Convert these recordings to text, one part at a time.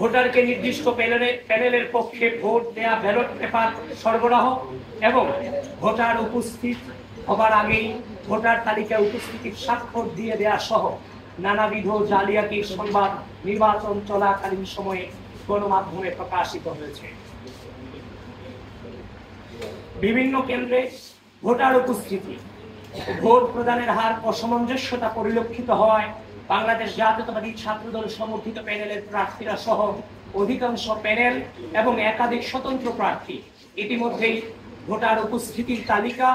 ভোটারকে নির্দিষ্ট প্যানেলের পক্ষে ভোট দেয়া ব্যালট পেপার সরবরাহ এবং ভোটার উপস্থিত হবার আগেই ভোটার তালিকায় উপস্থিতির স্বাক্ষর দিয়ে দেয়া সহ নানাবিধ জালিয়াতির সংবাদ নির্বাচন চলাকালীন সময়ে গণমাধ্যমে প্রকাশিত হয়েছে। বিভিন্ন কেন্দ্রে ভোটার উপস্থিতি, ভোট প্রদানের হার অসামঞ্জস্যতা পরিলক্ষিত হওয়ায় বাংলাদেশ জাতীয়তাবাদী ছাত্রদল সমর্থিত প্যানেলের প্রার্থীরা সহ অধিকাংশ প্যানেল এবং একাধিক স্বতন্ত্র প্রার্থী ইতিমধ্যেই ভোটার উপস্থিতির তালিকা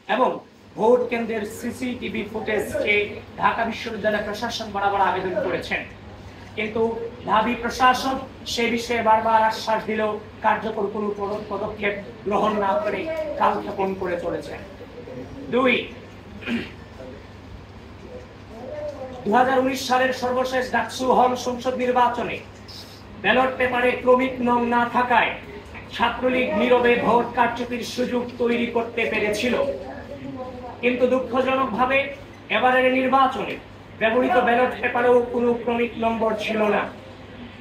এবং ভোট কেন্দ্রের সিসিটিভি ফুটেজকে ঢাকা বিশ্ববিদ্যালয় প্রশাসন বরাবর আবেদন করেছেন, কিন্তু ঢাবি প্রশাসন সে বিষয়ে বারবার আশ্বাস দিলেও কার্যকর কোনো পদক্ষেপ গ্রহণ না করে কালক্ষেপণ করে চলেছে। 2019 সালের সর্বশেষ ডাকসু হল সংসদ নির্বাচনে ব্যালট পেপারে ক্রমিক নং না থাকায় ছাত্রলীগ নীরবে ভোট কারচুপির সুযোগ তৈরি করতে পেরেছিল, কিন্তু দুঃখজনকভাবে এবারের নির্বাচনে ব্যবহৃত ব্যালট পেপারেও কোনো ক্রমিক নম্বর ছিল না।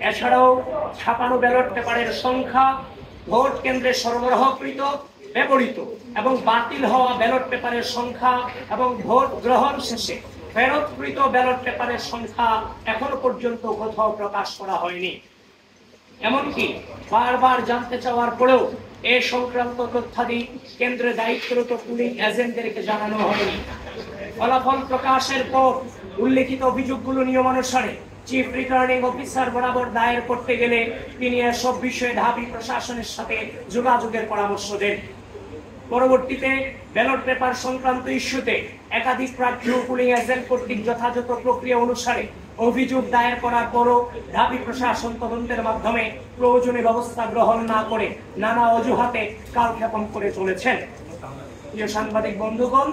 এছাড়াও ছাপানো ব্যালট পেপারের সংখ্যা, ভোট কেন্দ্রে সরবরাহকৃত, ব্যবহৃত এবং বাতিল হওয়া ব্যালট পেপারের সংখ্যা এবং ভোট গ্রহণ শেষে ফেরতকৃত ব্যালট পেপারের সংখ্যা এখনো পর্যন্ত কোথাও প্রকাশ করা হয়নি। এমনকি বারবার জানতে চাওয়ার পরেও এ সংক্রান্ত তথ্যাদি কেন্দ্রে দায়িত্বরত পুলিং এজেন্টদেরকে জানানো হয়নি। ফলাফল প্রকাশের পর উল্লেখিত অভিযোগগুলো নিয়মানুসারে চিফ রিটার্নিং অফিসার বরাবর দায়ের করতে গেলে তিনি এসব বিষয়ে ঢাবি প্রশাসনের সাথে যোগাযোগের পরামর্শ দেন। পরবর্তীতে ব্যালট পেপার সংক্রান্ত ইস্যুতে একাধিক প্রার্থী ও পুলিং এজেন্ট কর্তৃক যথাযথ প্রক্রিয়া অনুসারে অভিযোগ দায়ের করার পরও ঢাবি প্রশাসন তদন্তের মাধ্যমে প্রয়োজনীয় ব্যবস্থা গ্রহণ না করে নানা অজুহাতে কালক্ষেপণ করে চলেছেন। প্রিয় সাংবাদিক বন্ধুগণ,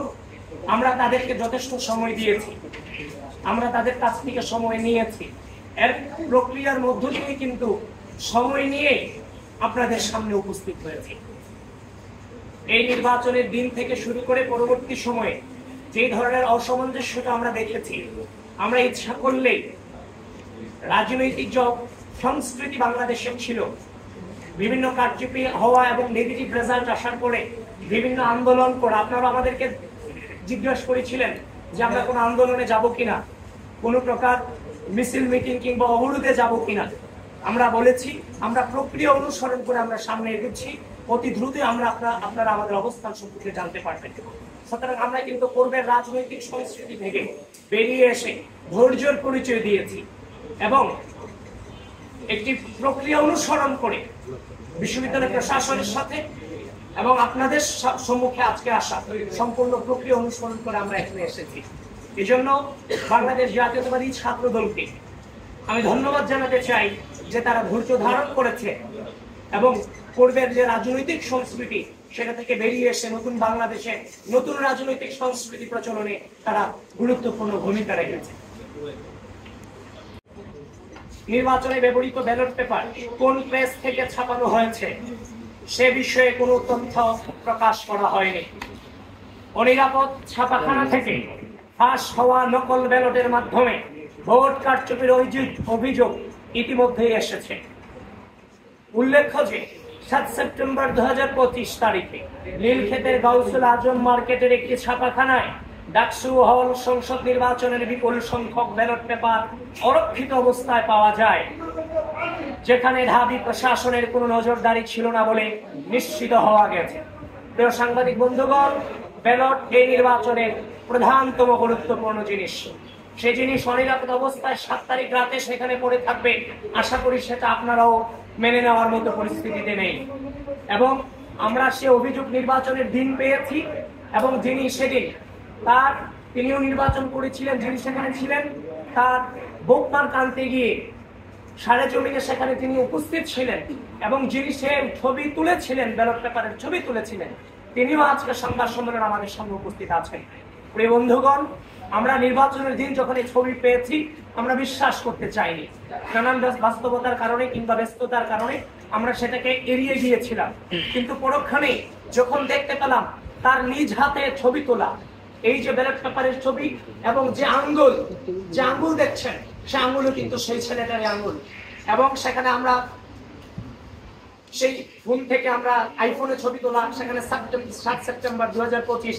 আমরা তাদেরকে যথেষ্ট সময় দিয়েছি, আমরা তাদের কাছ থেকে সময় নিয়েছি, এর প্রক্রিয়ার মধ্য দিয়ে কিন্তু সময় নিয়ে আপনাদের সামনে উপস্থিত হয়েছি। এই নির্বাচনের দিন থেকে শুরু করে পরবর্তী সময়ে যে ধরনের অসামঞ্জস্যতা আমরা দেখেছি, আমরা ইচ্ছা করলেই রাজনৈতিক সংস্কৃতি বাংলাদেশে ছিল, বিভিন্ন কারচুপি হওয়া এবং নেগেটিভ রেজাল্ট আসার পরে বিভিন্ন আন্দোলন করা। আপনারা আমাদেরকে জিজ্ঞাসা করেছিলেন যে আমরা কোনো আন্দোলনে যাব কিনা, কোনো প্রকার মিছিল মিটিং কিংবা অবরোধে যাব কিনা। আমরা বলেছি আমরা প্রক্রিয়া অনুসরণ করে আমরা সামনে এগোচ্ছি, অতি দ্রুত আপনারা আমাদের অবস্থান সম্পর্কে জানতে পারবেন। সুতরাং আমরা কিন্তু পূর্বের রাজনৈতিক সংস্কৃতি থেকে বেরিয়ে এসে ধৈর্যের পরিচয় দিয়েছি এবং একটি প্রক্রিয়া অনুসরণ করে বিশ্ববিদ্যালয় প্রশাসনের সাথে এবং আপনাদের সম্মুখে আজকে আসা সম্পূর্ণ প্রক্রিয়া অনুসরণ করে আমরা এখানে এসেছি। এই জন্য বাংলাদেশ জাতীয়তাবাদী ছাত্র দলকে আমি ধন্যবাদ জানাতে চাই যে তারা ধৈর্য ধারণ করেছে এবং পূর্বের যে রাজনৈতিক সংস্কৃতি সেটা থেকে বেরিয়ে এসে নতুন বাংলাদেশে নতুন রাজনৈতিক সংস্কৃতি প্রচলনে তারা গুরুত্বপূর্ণ ভূমিকা রেখেছে। নির্বাচনে ব্যবহৃত ব্যালট পেপার কোন প্রেস থেকে ছাপানো হয়েছে সে বিষয়ে কোনো তথ্য প্রকাশ করা হয়নি। অনিরাপদ ছাপাখানা থেকে ফাঁস হওয়া নকল ব্যালটের মাধ্যমে ভোট কারচুপির অভিযোগ ইতিমধ্যেই এসেছে। উল্লেখ্য যে 7 সেপ্টেম্বর 2025 তারিখে নীলক্ষেতের গাউসুল আজম মার্কেটের একটি ছাপাখানায় ডাকসু হল সংসদ নির্বাচনের বিপুল সংখ্যক ব্যালট পেপার অরক্ষিত অবস্থায় পাওয়া যায়, যেখানে ঢাবি প্রশাসনের কোনো নজরদারি ছিল না বলে নিশ্চিত হওয়া গেছে। প্রিয় সাংবাদিক বন্ধুগণ, ব্যালট এই নির্বাচনের প্রধানতম গুরুত্বপূর্ণ জিনিস। সেই জিনিস অনিরাপদ অবস্থায় 7 তারিখ রাতে সেখানে পড়ে থাকবে, আশা করি সেটা আপনারাও মেনে নেওয়ার মতো পরিস্থিতিতে নেই। এবং আমরা সে অভিযোগ নির্বাচনের দিন পেয়েছি এবং যিনি সেদিন তিনিও নির্বাচন করেছিলেন, যিনি সেখানে ছিলেন, তার বক্তার কানতে গিয়ে সরেজমিনে সেখানে তিনি উপস্থিত ছিলেন এবং যিনি সে ছবি তুলেছিলেন, ব্যালট পেপারের ছবি তুলেছিলেন, তিনিও আজকে সংবাদ সম্মেলনে আমাদের সঙ্গে উপস্থিত আছেন। প্রিয় বন্ধুগণ, আমরা নির্বাচনের দিন যখন এই ছবি পেয়েছি আমরা বিশ্বাস করতে চাইনি, নানান বাস্তবতার কারণে কিংবা ব্যস্ততার কারণে আমরা সেটাকে এড়িয়ে গিয়েছিলাম। কিন্তু পরক্ষণে যখন দেখতে পেলাম তার নিজ হাতে ছবি তোলা এই যে ব্যালট পেপারের ছবি এবং যে আঙ্গুল দেখছেন সে আঙ্গুলও কিন্তু সেই ছেলেটারই আঙ্গুল এবং সেখানে আমরা সেই ফোন থেকে আমরা আইফোনে ছবি তোলা, সেখানে 7 সেপ্টেম্বর 2025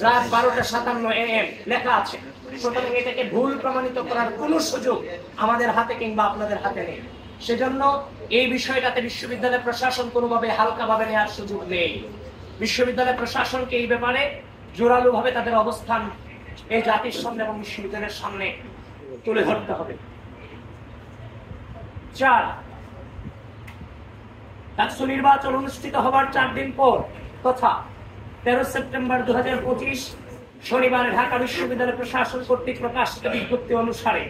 রাত 12:57 AM লেখা আছে। সুতরাং এটাকে ভুল প্রমাণিত করার কোনো সুযোগ আমাদের হাতে কিংবা আপনাদের হাতে নেই। সেজন্য এই বিষয়টাতে বিশ্ববিদ্যালয় প্রশাসন কোনোভাবে হালকাভাবে নেওয়ার সুযোগ নেই। বিশ্ববিদ্যালয় প্রশাসনকে এই ব্যাপারে জোরালোভাবে তাদের অবস্থান এই জাতির সামনে এবং বিশ্ববিদ্যালয়ের সামনে তুলে ধরতে হবে। 4, ডাকসু নির্বাচন অনুষ্ঠিত হবার 4 দিন পর তথা 13 সেপ্টেম্বর 2025 শনিবার ঢাকা বিশ্ববিদ্যালয় প্রশাসন কর্তৃক প্রকাশিত বিজ্ঞপ্তি অনুসারে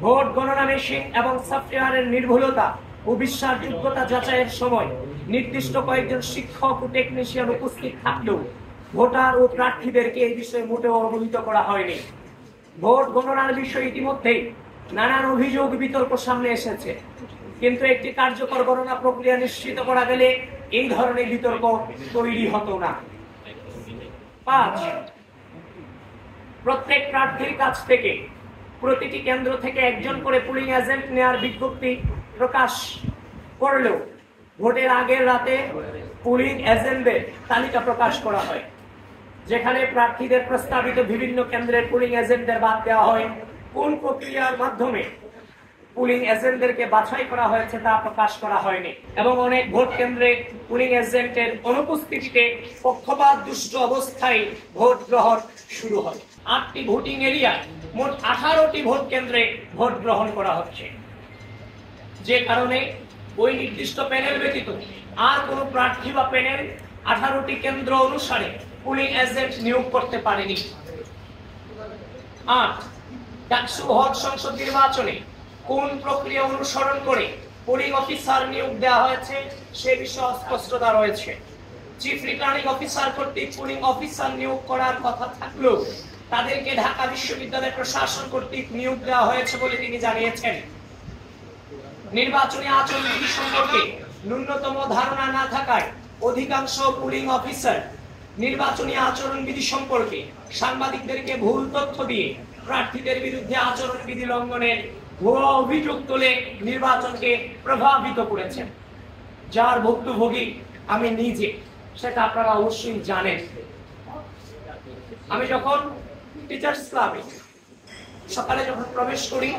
ভোট গণনা মেশিন এবং সফটওয়্যারের নির্ভুলতা ও বিশ্বাসযোগ্যতা যাচাইয়ের সময় নির্দিষ্ট কয়েকজন শিক্ষক ও টেকনিশিয়ান উপস্থিত থাকলেও ভোটার ও প্রার্থীদেরকে এই বিষয়ে মোটেও অবহিত করা হয়নি। ভোট গণনার বিষয়ে ইতিমধ্যেই নানান অভিযোগ বিতর্ক সামনে এসেছে, কিন্তু একটি কার্যকর গণনা প্রক্রিয়া নিশ্চিত করা গেলে এই ধরনের বিতর্ক তৈরি হতো না। 5, প্রত্যেক প্রার্থীর কাছ থেকে প্রতিটি কেন্দ্র থেকে একজন করে পুলিং এজেন্ট নেয়ার বিজ্ঞপ্তি প্রকাশ করলেও ভোটের আগের রাতে পুলিং এজেন্টদের তালিকা প্রকাশ করা হয়, যেখানে প্রার্থীদের প্রস্তাবিত বিভিন্ন কেন্দ্রের পুলিং এজেন্টদের বাদ দেওয়া হয়। কোন প্রক্রিয়ার মাধ্যমে পুলিং এজেন্টদেরকে বাছাই করা হয়েছে তা প্রকাশ করা হয়নি এবং অনেক ভোট কেন্দ্রে পুলিং এজেন্টের অনুপস্থিতিতে পক্ষপাত দুষ্ট অবস্থায় ভোট গ্রহণ শুরু হয়। 8টি ভোটিং এরিয়া মোট 18টি ভোট কেন্দ্রে ভোট গ্রহণ করা হচ্ছে, যে কারণে ওই নির্দিষ্ট প্যানেল ব্যতীত আর কোনো প্রার্থী বা প্যানেল 18টি কেন্দ্র অনুসারে পুলিং এজেন্ট নিয়োগ করতে পারেনি। 8, ডাকসু হল সংসদ নির্বাচনে কোন প্রক্রিয়া অনুসরণ করে পোলিং অফিসার নিয়োগ দেওয়া হয়েছে সে বিষয়ে অস্পষ্টতা রয়েছে। চিফ রিটার্নিং অফিসার কর্তৃক পোলিং অফিসার নিয়োগ করার কথা থাকলেও তাদেরকে ঢাকা বিশ্ববিদ্যালয় প্রশাসন কর্তৃক নিয়োগ দেওয়া হয়েছে বলে তিনি জানিয়েছেন। নির্বাচনী আচরণ বিধি সম্পর্কে ন্যূনতম ধারণা না থাকায় অধিকাংশ পোলিং অফিসার নির্বাচনী আচরণ বিধি সম্পর্কে সাংবাদিকদেরকে ভুল তথ্য দিয়ে প্রার্থীদের বিরুদ্ধে আচরণ বিধি লঙ্ঘনের ভুয়া অভিযোগ তুলে নির্বাচনকে প্রভাবিত করেছেন, যার ভুক্তভোগী আমি নিজে, সেটা আপনারা অবশ্যই জানেন। আমি যখন টিচার্স ক্লাবে সকালে যখন প্রবেশ করি,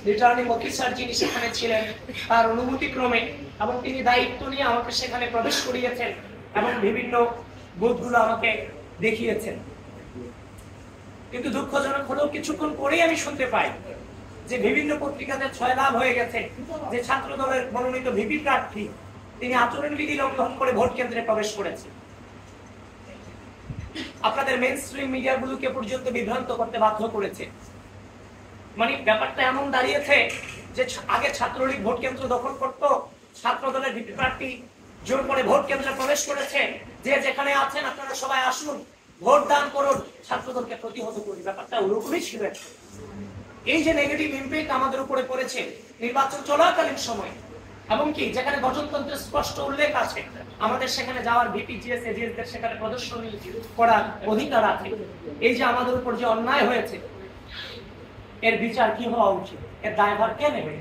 রিটার্নিং অফিসার যিনি সেখানে ছিলেন তার অনুমতি ক্রমে এবং তিনি দায়িত্ব নিয়ে আমাকে সেখানে প্রবেশ করিয়েছেন এবং বিভিন্ন বুথগুলো আমাকে দেখিয়েছেন। কিন্তু দুঃখজনক হলেও কিছুক্ষণ পরেই আমি শুনতে পাই যে বিভিন্ন পত্রিকাতে ছয়লাভ হয়ে গেছে যে ছাত্র দলের মনোনীত ভিপি প্রার্থী তিনি আচরণবিধি লঙ্ঘন করে ভোট কেন্দ্রে প্রবেশ করেছেন। আপনাদের মেইনস্ট্রিম মিডিয়াগুলোকে পর্যন্ত বিভ্রান্ত করতে বাধ্য করেছে। মানে ব্যাপারটা এমন দাঁড়িয়েছে যে আগে ছাত্রলীগ ভোট কেন্দ্র দখল করত, ছাত্র দলের ভিপি প্রার্থী জোর করে ভোট কেন্দ্রে প্রবেশ করেছে, যে যেখানে আছেন আপনারা সবাই আসুন, ভোট দান করুন, ছাত্রদলকে প্রতিহত করি। ব্যাপারটা ওরকমই ছিল। এই যে নেগেটিভ ইম্প্যাক্ট আমাদের উপরে পড়েছে নির্বাচন চলাকালীন সময়, এবং কি যেখানে গণতন্ত্রের স্পষ্ট উল্লেখ আছে আমাদের সেখানে যাওয়ার ভিপি জিএস এজিএসদের সেখানে প্রদর্শনী করার অধিকার আছে, এই যে আমাদের উপর যে অন্যায় হয়েছে এর বিচার কি হওয়া উচিত, এর দায়ভার কে নেবে?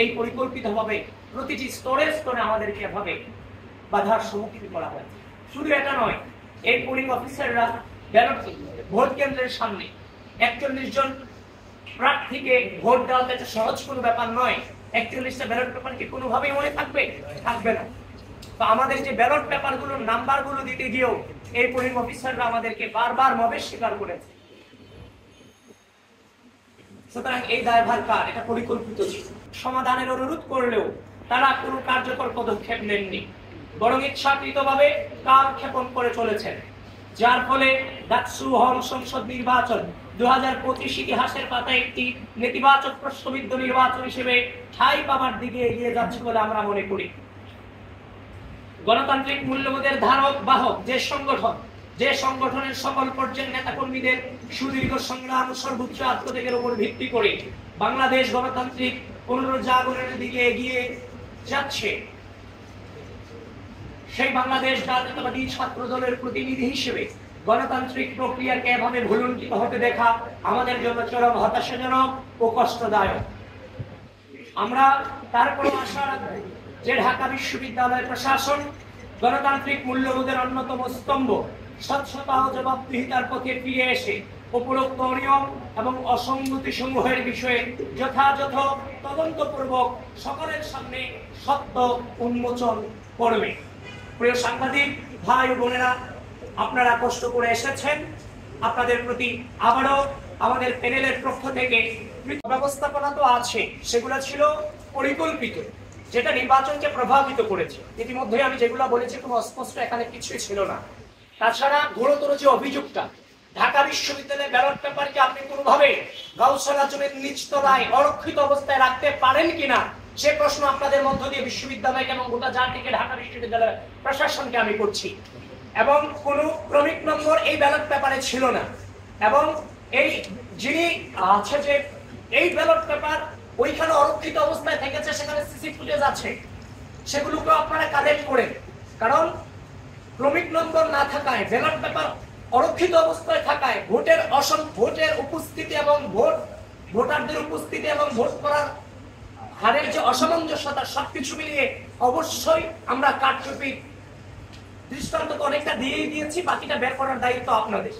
এই পরিকল্পিতভাবে প্রতিটি স্তরে স্তরে আমাদেরকে এভাবে বাধার সম্মুখীন করা হয়েছে। শুধু এটা নয়, এই পোলিং অফিসাররা ব্যালট ভোট কেন্দ্রের সামনে 41 জন প্রার্থীকে ভোট দেওয়াতে সহজ কোনো ব্যাপার নয়। 41টা ব্যালট পেপার কি কোনোভাবেই মনে থাকবে? থাকবে না। তো আমাদের যে ব্যালট পেপারগুলোর নাম্বারগুলো দিতে গিয়েও এই পোলিং অফিসাররা আমাদেরকে বারবার মবেশ স্বীকার করেছে। সুতরাং এই দায়ভার কার? এটা পরিকল্পিত ছিল। সমাধানের অনুরোধ করলেও তারা কোনো কার্যকর পদক্ষেপ নেননি, বরং ইচ্ছাকৃতভাবে কালক্ষেপণ করে চলেছেন, যার ফলে ডাকসু হল সংসদ নির্বাচন 2025 ইতিহাসের পাতায় একটি নেতিবাচক প্রশ্নবিদ্ধ নির্বাচন হিসেবে ঠাঁই পাবার দিকে এগিয়ে যাচ্ছে বলে আমরা মনে করি। গণতান্ত্রিক মূল্যবোধের ধারক বাহক যে সংগঠনের সকল পর্যায়ের নেতাকর্মীদের সুদীর্ঘ সংগ্রাম ও সর্বোচ্চ আত্মত্যাগের উপর ভিত্তি করে বাংলাদেশ গণতান্ত্রিক পুনরুজ্জাগরণের দিকে এগিয়ে যাচ্ছে, সেই বাংলাদেশ জাতীয়তাবাদী ছাত্র দলের প্রতিনিধি হিসেবে গণতান্ত্রিক প্রক্রিয়াকে এভাবে ভুলুণ্ঠিত হতে দেখা আমাদের জন্য চরম হতাশাজনক ও কষ্টদায়ক। আমরা তারপরও আশা রাখব যে ঢাকা বিশ্ববিদ্যালয় প্রশাসন গণতান্ত্রিক মূল্যবোধের অন্যতম স্তম্ভ স্বচ্ছতা ও জবাবদিহিতার পথে ফিরে এসে উপরোক্ত অনিয়ম এবং অসঙ্গতি সমূহের বিষয়ে যথাযথ তদন্তপূর্বক সকলের সামনে সত্য উন্মোচন করবে। প্রিয় সাংবাদিক ভাই ও বোনেরা, আপনারা কষ্ট করে এসেছেন, আপনাদের প্রতি আবারও আমাদের প্যানেলের পক্ষ থেকে ব্যবস্থাপনা তো আছে, সেগুলো ছিল পরিকল্পিত, যেটা নির্বাচনকে প্রভাবিত করেছে। ইতিমধ্যে আমি যেগুলো বলেছি কোনো অস্পষ্ট এখানে কিছুই ছিল না। তাছাড়া গুরুতর যে অভিযোগটা, ঢাকা বিশ্ববিদ্যালয়ের ব্যালট পেপারকে আপনি কোনোভাবে গাউসুল আজমের নিচতলায় অরক্ষিত অবস্থায় রাখতে পারেন কিনা, সে প্রশ্ন আপনাদের মধ্য দিয়ে বিশ্ববিদ্যালয়কে এবং গোটা জাতিকে, ঢাকা বিশ্ববিদ্যালয় প্রশাসনকে আমি করছি। এবং কোনো ক্রমিক নম্বর এই ব্যালট পেপারে ছিল না, এবং এই যিনি আছে যে এই ব্যালট পেপার ওইখানে অরক্ষিত অবস্থায় থেকেছে, সেখানে সিসি ফুটেজ আছে, সেগুলোকে আপনারা কালেক্ট করেন। কারণ ক্রমিক নম্বর না থাকায়, ব্যালট পেপার অরক্ষিত অবস্থায় থাকায় ভোটের উপস্থিতি এবং ভোটারদের উপস্থিতি এবং ভোট করার হারের যে অসামঞ্জস্যতা, সবকিছু মিলিয়ে অবশ্যই আমরা কারচুপির দৃষ্টান্ত অনেকটা দিয়েই দিয়েছি, বাকিটা বের করার দায়িত্ব আপনাদের।